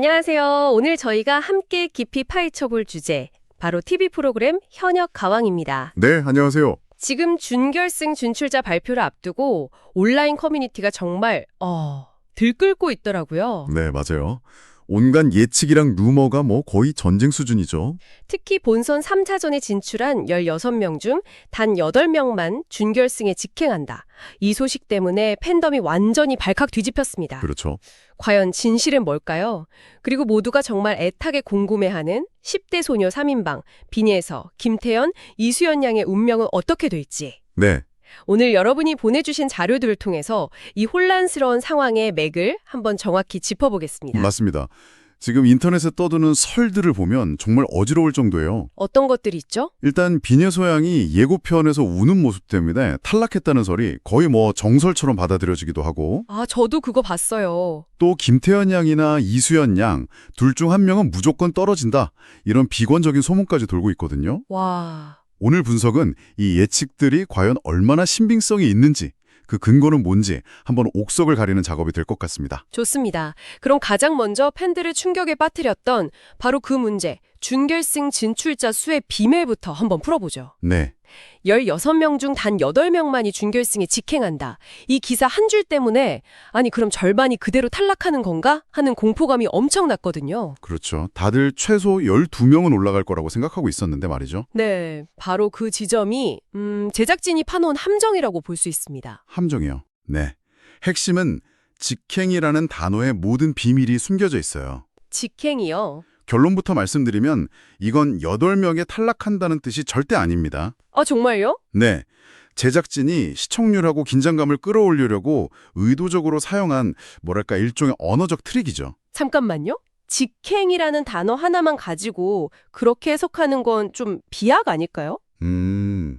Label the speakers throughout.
Speaker 1: 안녕하세요. 오늘 저희가 함께 깊이 파헤쳐볼 주제, 바로 TV 프로그램 현역 가왕입니다.
Speaker 2: 네, 안녕하세요.
Speaker 1: 지금 준결승 진출자 발표를 앞두고 온라인 커뮤니티가 정말 들끓고 있더라고요.
Speaker 2: 네, 맞아요. 온갖 예측이랑 루머가 거의 전쟁 수준이죠.
Speaker 1: 특히 본선 3차전에 진출한 16명 중 단 8명만 준결승에 직행한다. 이 소식 때문에 팬덤이 완전히 발칵 뒤집혔습니다.
Speaker 2: 그렇죠.
Speaker 1: 과연 진실은 뭘까요? 그리고 모두가 정말 애타게 궁금해하는 10대 소녀 3인방, 빈예서, 김태연, 이수연 양의 운명은 어떻게 될지.
Speaker 2: 네,
Speaker 1: 오늘 여러분이 보내주신 자료들을 통해서 이 혼란스러운 상황의 맥을 한번 정확히 짚어보겠습니다.
Speaker 2: 맞습니다. 지금 인터넷에 떠도는 설들을 보면 정말 어지러울 정도예요.
Speaker 1: 어떤 것들이 있죠?
Speaker 2: 일단 빈예소 양이 예고편에서 우는 모습 때문에 탈락했다는 설이 거의 정설처럼 받아들여지기도 하고,
Speaker 1: 아, 저도 그거 봤어요.
Speaker 2: 또 김태연 양이나 이수연 양 둘 중 한 명은 무조건 떨어진다, 이런 비관적인 소문까지 돌고 있거든요.
Speaker 1: 와,
Speaker 2: 오늘 분석은 이 예측들이 과연 얼마나 신빙성이 있는지, 그 근거는 뭔지 한번 옥석을 가리는 작업이 될 것 같습니다.
Speaker 1: 좋습니다. 그럼 가장 먼저 팬들을 충격에 빠뜨렸던 바로 그 문제, 준결승 진출자 수의 비밀부터 한번 풀어보죠.
Speaker 2: 네,
Speaker 1: 16명 중 단 8명만이 준결승에 직행한다. 이 기사 한 줄 때문에 아니 그럼 절반이 그대로 탈락하는 건가? 하는 공포감이 엄청났거든요.
Speaker 2: 그렇죠. 다들 최소 12명은 올라갈 거라고 생각하고 있었는데 말이죠.
Speaker 1: 네, 바로 그 지점이 제작진이 파놓은 함정이라고 볼 수 있습니다.
Speaker 2: 함정이요. 네. 핵심은 직행이라는 단어에 모든 비밀이 숨겨져 있어요.
Speaker 1: 직행이요.
Speaker 2: 결론부터 말씀드리면 이건 8명에 탈락한다는 뜻이 절대 아닙니다.
Speaker 1: 아, 정말요?
Speaker 2: 네. 제작진이 시청률하고 긴장감을 끌어올리려고 의도적으로 사용한 일종의 언어적 트릭이죠.
Speaker 1: 잠깐만요. 직행이라는 단어 하나만 가지고 그렇게 해석하는 건 좀 비약 아닐까요?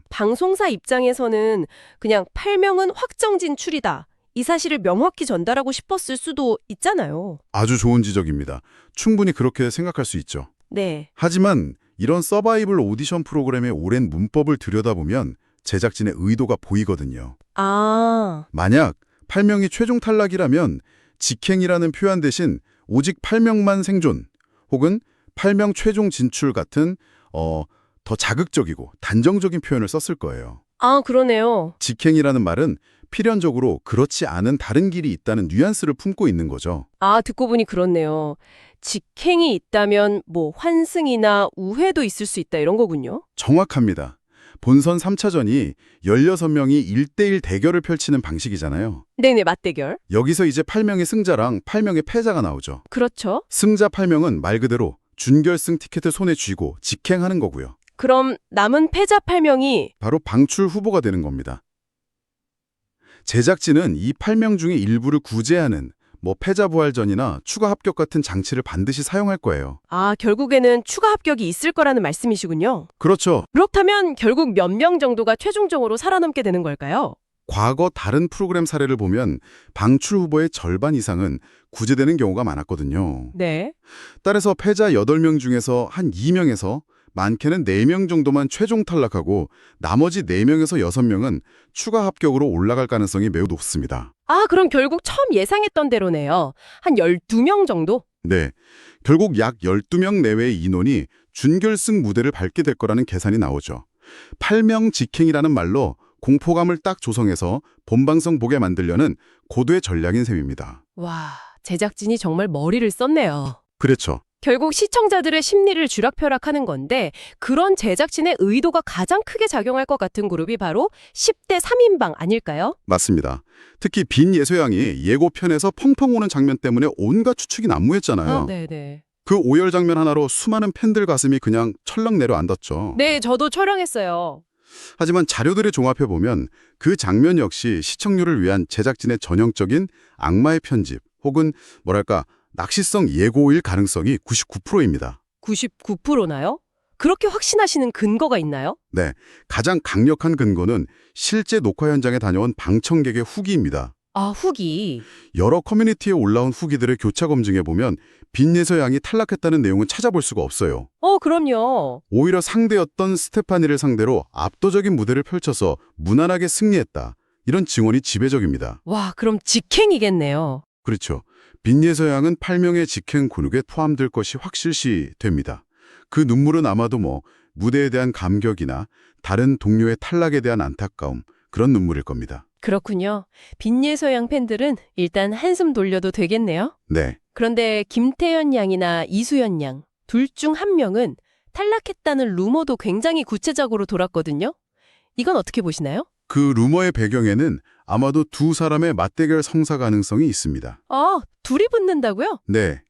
Speaker 1: 방송사 입장에서는 그냥 8명은 확정 진출이다. 이 사실을 명확히 전달하고 싶었을 수도 있잖아요.
Speaker 2: 아주 좋은 지적입니다. 충분히 그렇게 생각할 수 있죠.
Speaker 1: 네.
Speaker 2: 하지만 이런 서바이벌 오디션 프로그램의 오랜 문법을 들여다보면 제작진의 의도가 보이거든요.
Speaker 1: 아,
Speaker 2: 만약 8명이 최종 탈락이라면 직행이라는 표현 대신 오직 8명만 생존 혹은 8명 최종 진출 같은 더 자극적이고 단정적인 표현을 썼을 거예요.
Speaker 1: 아, 그러네요.
Speaker 2: 직행이라는 말은 필연적으로 그렇지 않은 다른 길이 있다는 뉘앙스를 품고 있는 거죠.
Speaker 1: 아, 듣고 보니 그렇네요. 직행이 있다면 환승이나 우회도 있을 수 있다 이런 거군요.
Speaker 2: 정확합니다. 본선 3차전이 16명이 1대1 대결을 펼치는 방식이잖아요.
Speaker 1: 네네, 맞대결.
Speaker 2: 여기서 이제 8명의 승자랑 8명의 패자가 나오죠.
Speaker 1: 그렇죠.
Speaker 2: 승자 8명은 말 그대로 준결승 티켓을 손에 쥐고 직행하는 거고요.
Speaker 1: 그럼 남은 패자 8명이
Speaker 2: 바로 방출 후보가 되는 겁니다. 제작진은 이 8명 중에 일부를 구제하는 패자 부활전이나 추가 합격 같은 장치를 반드시 사용할 거예요.
Speaker 1: 결국에는 추가 합격이 있을 거라는 말씀이시군요.
Speaker 2: 그렇죠.
Speaker 1: 그렇다면 결국 몇 명 정도가 최종적으로 살아남게 되는 걸까요?
Speaker 2: 과거 다른 프로그램 사례를 보면 방출 후보의 절반 이상은 구제되는 경우가 많았거든요.
Speaker 1: 네.
Speaker 2: 따라서 패자 8명 중에서 한 2명에서 많게는 4명 정도만 최종 탈락하고 나머지 4명에서 6명은 추가 합격으로 올라갈 가능성이 매우 높습니다.
Speaker 1: 그럼 결국 처음 예상했던 대로네요. 한 12명 정도?
Speaker 2: 네, 결국 약 12명 내외의 인원이 준결승 무대를 밟게 될 거라는 계산이 나오죠. 8명 직행이라는 말로 공포감을 딱 조성해서 본방송 보게 만들려는 고도의 전략인 셈입니다.
Speaker 1: 와, 제작진이 정말 머리를 썼네요.
Speaker 2: 그렇죠.
Speaker 1: 결국 시청자들의 심리를 쥐락펴락하는 건데 그런 제작진의 의도가 가장 크게 작용할 것 같은 그룹이 바로 10대 3인방 아닐까요?
Speaker 2: 맞습니다. 특히 빈예소양이 예고편에서 펑펑 우는 장면 때문에 온갖 추측이 난무했잖아요.
Speaker 1: 네네.
Speaker 2: 그 오열 장면 하나로 수많은 팬들 가슴이 그냥 철렁 내려앉았죠.
Speaker 1: 네, 저도 촬영했어요.
Speaker 2: 하지만 자료들을 종합해보면 그 장면 역시 시청률을 위한 제작진의 전형적인 악마의 편집 혹은 낚시성 예고일 가능성이 99%입니다.
Speaker 1: 99%나요? 그렇게 확신하시는 근거가 있나요?
Speaker 2: 네, 가장 강력한 근거는 실제 녹화 현장에 다녀온 방청객의 후기입니다.
Speaker 1: 후기.
Speaker 2: 여러 커뮤니티에 올라온 후기들을 교차 검증해보면 빈예서 양이 탈락했다는 내용은 찾아볼 수가 없어요.
Speaker 1: 그럼요.
Speaker 2: 오히려 상대였던 스테파니를 상대로 압도적인 무대를 펼쳐서 무난하게 승리했다. 이런 증언이 지배적입니다.
Speaker 1: 와, 그럼 직행이겠네요.
Speaker 2: 그렇죠. 빈예서양은 8명의 직행 곤혹에 포함될 것이 확실시 됩니다. 그 눈물은 아마도 무대에 대한 감격이나 다른 동료의 탈락에 대한 안타까움, 그런 눈물일 겁니다.
Speaker 1: 그렇군요. 빈예서양 팬들은 일단 한숨 돌려도 되겠네요.
Speaker 2: 네.
Speaker 1: 그런데 김태현 양이나 이수연 양, 둘 중 한 명은 탈락했다는 루머도 굉장히 구체적으로 돌았거든요. 이건 어떻게 보시나요?
Speaker 2: 그 루머의 배경에는 아마도 두 사람의 맞대결 성사 가능성이 있습니다.
Speaker 1: 아, 둘이 붙는다고요?
Speaker 2: 네.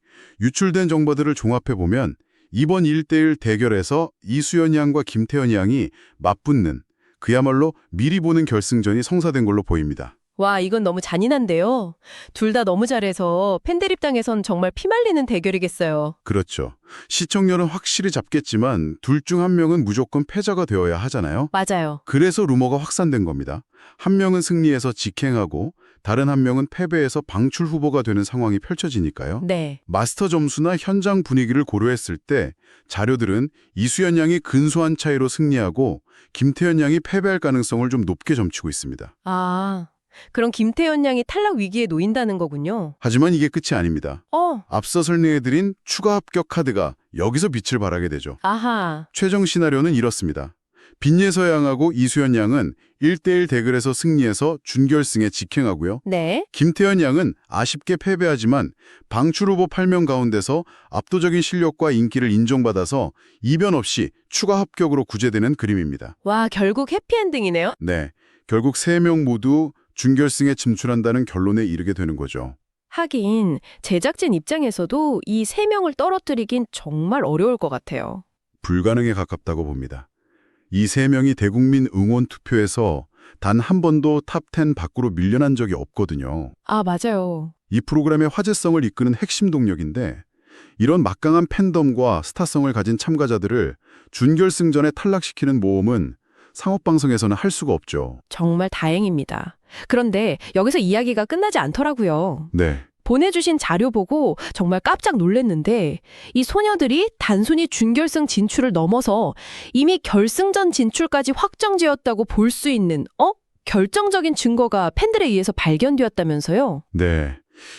Speaker 2: 유출된 정보들을 종합해보면 이번 1대1 대결에서 이수연 양과 김태현 양이 맞붙는, 그야말로 미리 보는 결승전이 성사된 걸로 보입니다.
Speaker 1: 와, 이건 너무 잔인한데요. 둘 다 너무 잘해서 팬들 입장에선 정말 피말리는 대결이겠어요.
Speaker 2: 그렇죠. 시청률은 확실히 잡겠지만 둘 중 한 명은 무조건 패자가 되어야 하잖아요.
Speaker 1: 맞아요.
Speaker 2: 그래서 루머가 확산된 겁니다. 한 명은 승리해서 직행하고 다른 한 명은 패배해서 방출 후보가 되는 상황이 펼쳐지니까요.
Speaker 1: 네.
Speaker 2: 마스터 점수나 현장 분위기를 고려했을 때 자료들은 이수연 양이 근소한 차이로 승리하고 김태현 양이 패배할 가능성을 좀 높게 점치고 있습니다.
Speaker 1: 아, 그럼 김태현 양이 탈락 위기에 놓인다는 거군요.
Speaker 2: 하지만 이게 끝이 아닙니다. 앞서 설명해드린 추가 합격 카드가 여기서 빛을 발하게 되죠.
Speaker 1: 아하.
Speaker 2: 최종 시나리오는 이렇습니다. 빈예서 양하고 이수연 양은 1대1 대결에서 승리해서 준결승에 직행하고요.
Speaker 1: 네.
Speaker 2: 김태현 양은 아쉽게 패배하지만 방출 후보 8명 가운데서 압도적인 실력과 인기를 인정받아서 이변 없이 추가 합격으로 구제되는 그림입니다.
Speaker 1: 와, 결국 해피엔딩이네요.
Speaker 2: 네, 결국 3명 모두 준결승에 진출한다는 결론에 이르게 되는 거죠.
Speaker 1: 하긴 제작진 입장에서도 이 세 명을 떨어뜨리긴 정말 어려울 것 같아요.
Speaker 2: 불가능에 가깝다고 봅니다. 이 3명이 대국민 응원 투표에서 단 한 번도 탑10 밖으로 밀려난 적이 없거든요.
Speaker 1: 아, 맞아요.
Speaker 2: 이 프로그램의 화제성을 이끄는 핵심 동력인데 이런 막강한 팬덤과 스타성을 가진 참가자들을 준결승전에 탈락시키는 모험은 상업방송에서는 할 수가 없죠.
Speaker 1: 정말 다행입니다. 그런데 여기서 이야기가 끝나지 않더라고요.
Speaker 2: 네.
Speaker 1: 보내주신 자료 보고 정말 깜짝 놀랐는데 이 소녀들이 단순히 준결승 진출을 넘어서 이미 결승전 진출까지 확정지었다고 볼 수 있는 결정적인 증거가 팬들에 의해서 발견되었다면서요?
Speaker 2: 네.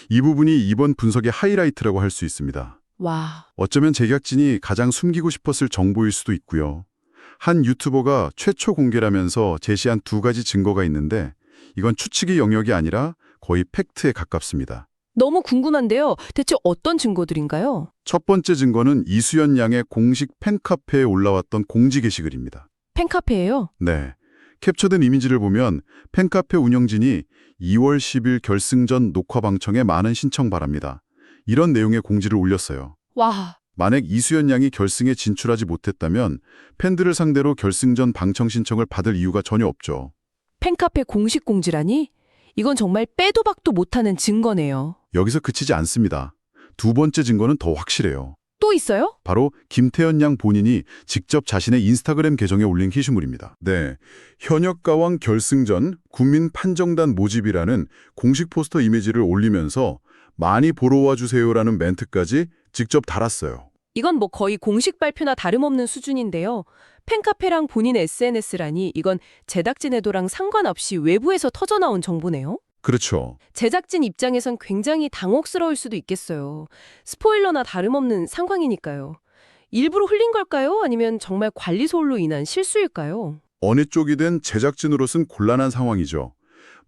Speaker 2: 이 부분이 이번 분석의 하이라이트라고 할 수 있습니다.
Speaker 1: 와,
Speaker 2: 어쩌면 제작진이 가장 숨기고 싶었을 정보일 수도 있고요. 한 유튜버가 최초 공개라면서 제시한 2가지 증거가 있는데 이건 추측의 영역이 아니라 거의 팩트에 가깝습니다.
Speaker 1: 너무 궁금한데요. 대체 어떤 증거들인가요?
Speaker 2: 첫 번째 증거는 이수연 양의 공식 팬카페에 올라왔던 공지 게시글입니다.
Speaker 1: 팬카페예요?
Speaker 2: 네. 캡처된 이미지를 보면 팬카페 운영진이 2월 10일 결승전 녹화 방청에 많은 신청 바랍니다. 이런 내용의 공지를 올렸어요.
Speaker 1: 와,
Speaker 2: 만약 이수연 양이 결승에 진출하지 못했다면 팬들을 상대로 결승전 방청 신청을 받을 이유가 전혀 없죠.
Speaker 1: 팬카페 공식 공지라니? 이건 정말 빼도 박도 못하는 증거네요.
Speaker 2: 여기서 그치지 않습니다. 2번째 증거는 더 확실해요.
Speaker 1: 또 있어요?
Speaker 2: 바로 김태현 양 본인이 직접 자신의 인스타그램 계정에 올린 게시물입니다. 네, 현역가왕 결승전 국민 판정단 모집이라는 공식 포스터 이미지를 올리면서 많이 보러 와주세요라는 멘트까지 직접 달았어요.
Speaker 1: 이건 거의 공식 발표나 다름없는 수준인데요. 팬카페랑 본인 SNS라니 이건 제작진 의도랑 상관없이 외부에서 터져나온 정보네요.
Speaker 2: 그렇죠.
Speaker 1: 제작진 입장에선 굉장히 당혹스러울 수도 있겠어요. 스포일러나 다름없는 상황이니까요. 일부러 흘린 걸까요? 아니면 정말 관리 소홀로 인한 실수일까요?
Speaker 2: 어느 쪽이든 제작진으로선 곤란한 상황이죠.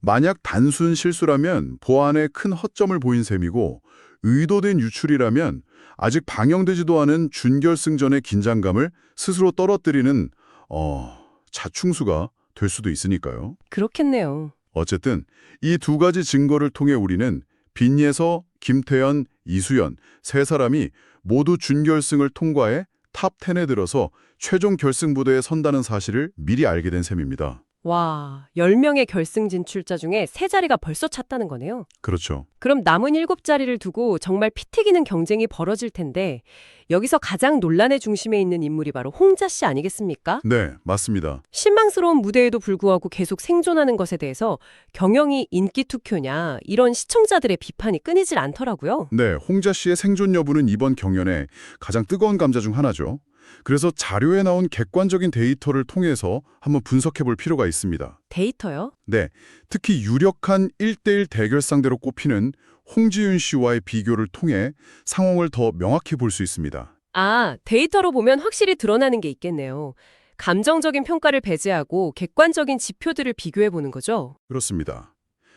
Speaker 2: 만약 단순 실수라면 보안에 큰 허점을 보인 셈이고 의도된 유출이라면 아직 방영되지도 않은 준결승전의 긴장감을 스스로 떨어뜨리는 자충수가 될 수도 있으니까요.
Speaker 1: 그렇겠네요.
Speaker 2: 어쨌든 이 2가지 증거를 통해 우리는 빈예서, 김태현, 이수연 3사람이 모두 준결승을 통과해 탑10에 들어서 최종 결승 무대에 선다는 사실을 미리 알게 된 셈입니다.
Speaker 1: 와, 10명의 결승 진출자 중에 3자리가 벌써 찼다는 거네요.
Speaker 2: 그렇죠.
Speaker 1: 그럼 남은 7자리를 두고 정말 피 튀기는 경쟁이 벌어질 텐데 여기서 가장 논란의 중심에 있는 인물이 바로 홍자 씨 아니겠습니까?
Speaker 2: 네, 맞습니다.
Speaker 1: 신망스러운 무대에도 불구하고 계속 생존하는 것에 대해서 경영이 인기 투표냐 이런 시청자들의 비판이 끊이질 않더라고요.
Speaker 2: 네, 홍자 씨의 생존 여부는 이번 경연의 가장 뜨거운 감자 중 하나죠. 그래서 자료에 나온 객관적인 데이터를 통해서 한번 분석해 볼 필요가 있습니다.
Speaker 1: 데이터요?
Speaker 2: 네, 특히 유력한 1대1 대결 상대로 꼽히는 홍지윤 씨와의 비교를 통해 상황을 더 명확히 볼 수 있습니다.
Speaker 1: 아, 데이터로 보면 확실히 드러나는 게 있겠네요. 감정적인 평가를 배제하고 객관적인 지표들을 비교해 보는 거죠?
Speaker 2: 그렇습니다.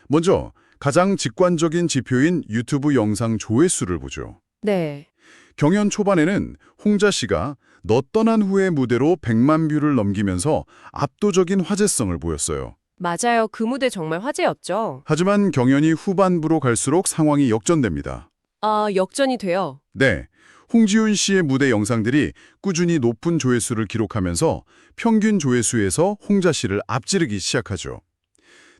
Speaker 2: 먼저 가장 직관적인 지표인 유튜브 영상 조회수를 보죠.
Speaker 1: 네.
Speaker 2: 경연 초반에는 홍자 씨가 너 떠난 후의 무대로 100만 뷰를 넘기면서 압도적인 화제성을 보였어요.
Speaker 1: 맞아요. 그 무대 정말 화제였죠.
Speaker 2: 하지만 경연이 후반부로 갈수록 상황이 역전됩니다.
Speaker 1: 아, 역전이 돼요.
Speaker 2: 네, 홍지윤 씨의 무대 영상들이 꾸준히 높은 조회수를 기록하면서 평균 조회수에서 홍자 씨를 앞지르기 시작하죠.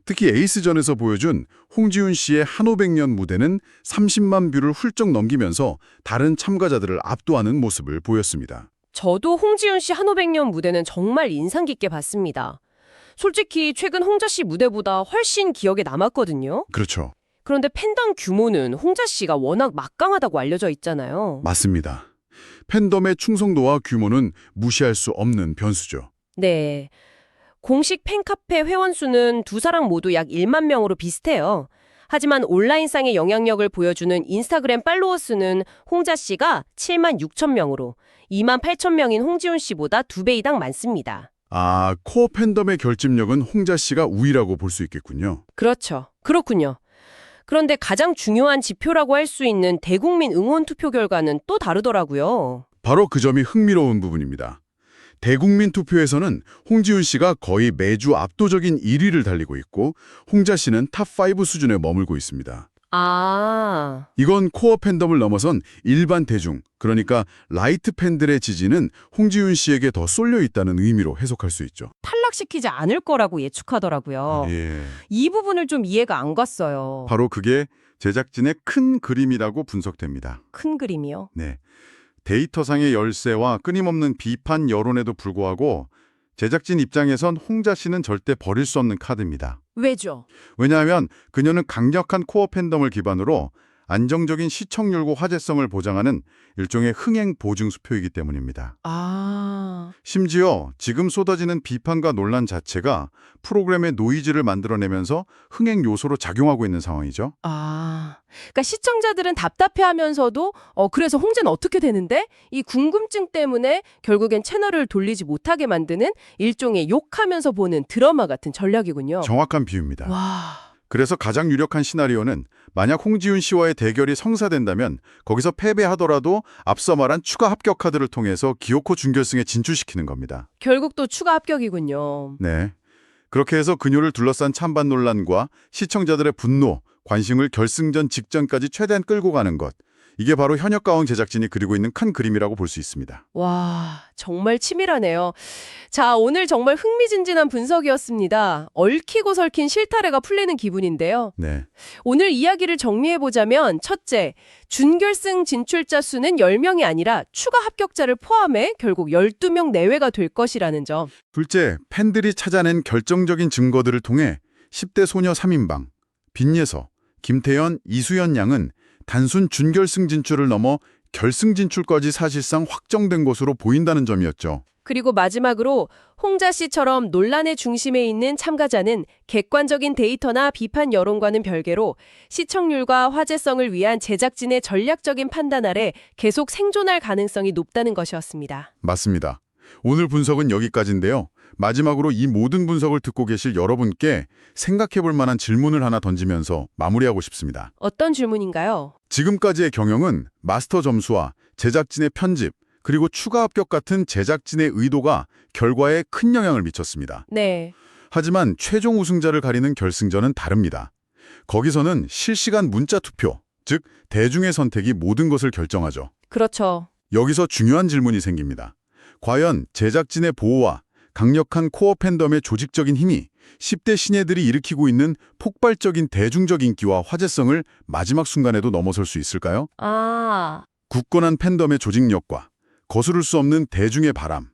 Speaker 2: 특히 에이스전에서 보여준 홍지윤 씨의 한오백년 무대는 30만 뷰를 훌쩍 넘기면서 다른 참가자들을 압도하는 모습을 보였습니다.
Speaker 1: 저도 홍지윤 씨 한오백년 무대는 정말 인상 깊게 봤습니다. 솔직히 최근 홍자 씨 무대보다 훨씬 기억에 남았거든요.
Speaker 2: 그렇죠.
Speaker 1: 그런데 팬덤 규모는 홍자 씨가 워낙 막강하다고 알려져 있잖아요.
Speaker 2: 맞습니다. 팬덤의 충성도와 규모는 무시할 수 없는 변수죠.
Speaker 1: 네. 공식 팬카페 회원 수는 두 사람 모두 약 1만 명으로 비슷해요. 하지만 온라인상의 영향력을 보여주는 인스타그램 팔로워 수는 홍자 씨가 7만 6천 명으로 2만 8천 명인 홍지훈 씨보다 2배 이상 많습니다.
Speaker 2: 아, 코어 팬덤의 결집력은 홍자 씨가 우위라고 볼 수 있겠군요.
Speaker 1: 그렇죠. 그렇군요. 그런데 가장 중요한 지표라고 할 수 있는 대국민 응원 투표 결과는 또 다르더라고요.
Speaker 2: 바로 그 점이 흥미로운 부분입니다. 대국민 투표에서는 홍지윤 씨가 거의 매주 압도적인 1위를 달리고 있고 홍자 씨는 탑5 수준에 머물고 있습니다.
Speaker 1: 아,
Speaker 2: 이건 코어 팬덤을 넘어선 일반 대중, 그러니까 라이트 팬들의 지지는 홍지윤 씨에게 더 쏠려 있다는 의미로 해석할 수 있죠.
Speaker 1: 탈락시키지 않을 거라고 예측하더라고요.
Speaker 2: 예.
Speaker 1: 이 부분을 좀 이해가 안 갔어요.
Speaker 2: 바로 그게 제작진의 큰 그림이라고 분석됩니다.
Speaker 1: 큰 그림이요?
Speaker 2: 네. 데이터상의 열세와 끊임없는 비판 여론에도 불구하고 제작진 입장에선 홍자 씨는 절대 버릴 수 없는 카드입니다.
Speaker 1: 왜죠?
Speaker 2: 왜냐하면 그녀는 강력한 코어 팬덤을 기반으로 안정적인 시청률과 화제성을 보장하는 일종의 흥행 보증 수표이기 때문입니다.
Speaker 1: 아,
Speaker 2: 심지어 지금 쏟아지는 비판과 논란 자체가 프로그램의 노이즈를 만들어내면서 흥행 요소로 작용하고 있는 상황이죠.
Speaker 1: 그러니까 시청자들은 답답해하면서도 그래서 홍제는 어떻게 되는데? 이 궁금증 때문에 결국엔 채널을 돌리지 못하게 만드는 일종의 욕하면서 보는 드라마 같은 전략이군요.
Speaker 2: 정확한 비유입니다.
Speaker 1: 와,
Speaker 2: 그래서 가장 유력한 시나리오는 만약 홍지윤 씨와의 대결이 성사된다면 거기서 패배하더라도 앞서 말한 추가 합격 카드를 통해서 기어코 준결승에 진출시키는 겁니다.
Speaker 1: 결국 또 추가 합격이군요.
Speaker 2: 네. 그렇게 해서 그녀를 둘러싼 찬반 논란과 시청자들의 분노, 관심을 결승전 직전까지 최대한 끌고 가는 것. 이게 바로 현역가왕 제작진이 그리고 있는 큰 그림이라고 볼 수 있습니다.
Speaker 1: 와, 정말 치밀하네요. 자, 오늘 정말 흥미진진한 분석이었습니다. 얽히고 설킨 실타래가 풀리는 기분인데요.
Speaker 2: 네.
Speaker 1: 오늘 이야기를 정리해보자면 첫째, 준결승 진출자 수는 10명이 아니라 추가 합격자를 포함해 결국 12명 내외가 될 것이라는 점.
Speaker 2: 둘째, 팬들이 찾아낸 결정적인 증거들을 통해 10대 소녀 3인방, 빈예서, 김태연, 이수연 양은 단순 준결승 진출을 넘어 결승 진출까지 사실상 확정된 것으로 보인다는 점이었죠.
Speaker 1: 그리고 마지막으로 홍자 씨처럼 논란의 중심에 있는 참가자는 객관적인 데이터나 비판 여론과는 별개로 시청률과 화제성을 위한 제작진의 전략적인 판단 아래 계속 생존할 가능성이 높다는 것이었습니다.
Speaker 2: 맞습니다. 오늘 분석은 여기까지인데요. 마지막으로 이 모든 분석을 듣고 계실 여러분께 생각해 볼 만한 질문을 하나 던지면서 마무리하고 싶습니다.
Speaker 1: 어떤 질문인가요?
Speaker 2: 지금까지의 경영은 마스터 점수와 제작진의 편집, 그리고 추가 합격 같은 제작진의 의도가 결과에 큰 영향을 미쳤습니다.
Speaker 1: 네.
Speaker 2: 하지만 최종 우승자를 가리는 결승전은 다릅니다. 거기서는 실시간 문자 투표, 즉 대중의 선택이 모든 것을 결정하죠.
Speaker 1: 그렇죠.
Speaker 2: 여기서 중요한 질문이 생깁니다. 과연 제작진의 보호와 강력한 코어 팬덤의 조직적인 힘이 10대 신예들이 일으키고 있는 폭발적인 대중적 인기와 화제성을 마지막 순간에도 넘어설 수 있을까요? 굳건한 팬덤의 조직력과 거스를 수 없는 대중의 바람,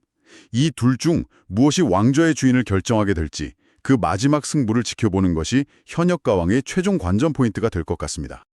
Speaker 2: 이 둘 중 무엇이 왕좌의 주인을 결정하게 될지 그 마지막 승부를 지켜보는 것이 현역가왕의 최종 관전 포인트가 될 것 같습니다.